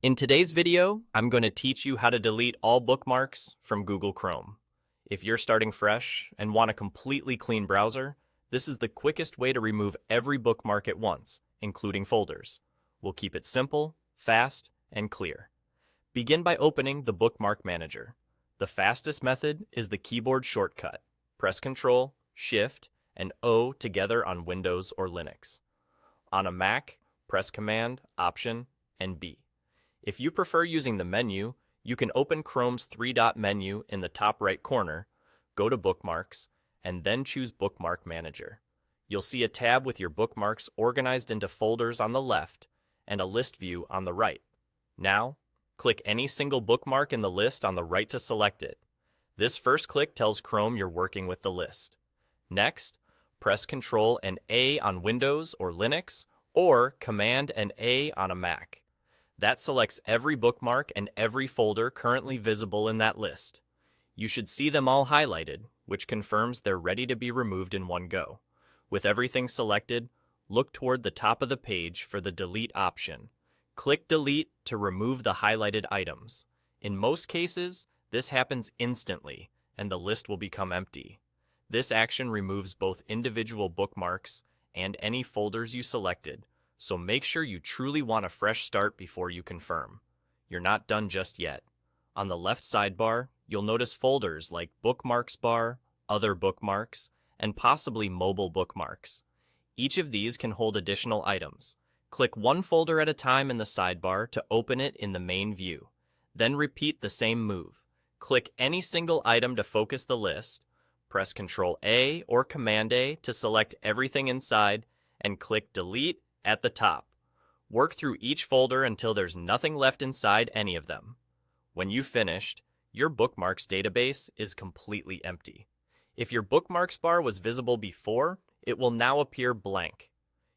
In today's video, I'm going to teach you how to delete all bookmarks from Google Chrome. If you're starting fresh and want a completely clean browser, this is the quickest way to remove every bookmark at once, including folders. We'll keep it simple, fast, and clear. Begin by opening the Bookmark Manager. The fastest method is the keyboard shortcut. Press Ctrl, Shift, and O together on Windows or Linux. On a Mac, press Command, Option, and B. If you prefer using the menu, you can open Chrome's three-dot menu in the top right corner, go to Bookmarks, and then choose Bookmark Manager. You'll see a tab with your bookmarks organized into folders on the left and a list view on the right. Now, click any single bookmark in the list on the right to select it. This first click tells Chrome you're working with the list. Next, press Ctrl and A on Windows or Linux, or Command and A on a Mac. That selects every bookmark and every folder currently visible in that list. You should see them all highlighted, which confirms they're ready to be removed in one go. With everything selected, look toward the top of the page for the Delete option. Click Delete to remove the highlighted items. In most cases, this happens instantly, and the list will become empty. This action removes both individual bookmarks and any folders you selected, so make sure you truly want a fresh start before you confirm. You're not done just yet. On the left sidebar, you'll notice folders like Bookmarks bar, Other bookmarks, and possibly Mobile bookmarks. Each of these can hold additional items. Click one folder at a time in the sidebar to open it in the main view. Then repeat the same move. Click any single item to focus the list, press Ctrl A or Command A to select everything inside, and click Delete at the top. Work through each folder until there's nothing left inside any of them. When you've finished, your bookmarks database is completely empty. If your bookmarks bar was visible before, it will now appear blank.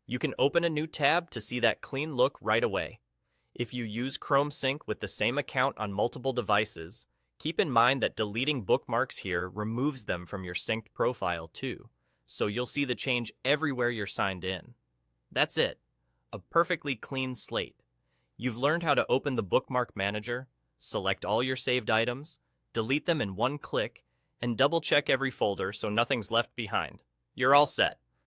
You can open a new tab to see that clean look right away. If you use Chrome Sync with the same account on multiple devices, keep in mind that deleting bookmarks here removes them from your synced profile too, so you'll see the change everywhere you're signed in. That's it. A perfectly clean slate. You've learned how to open the Bookmark Manager, select all your saved items, delete them in one click, and double-check every folder so nothing's left behind. You're all set.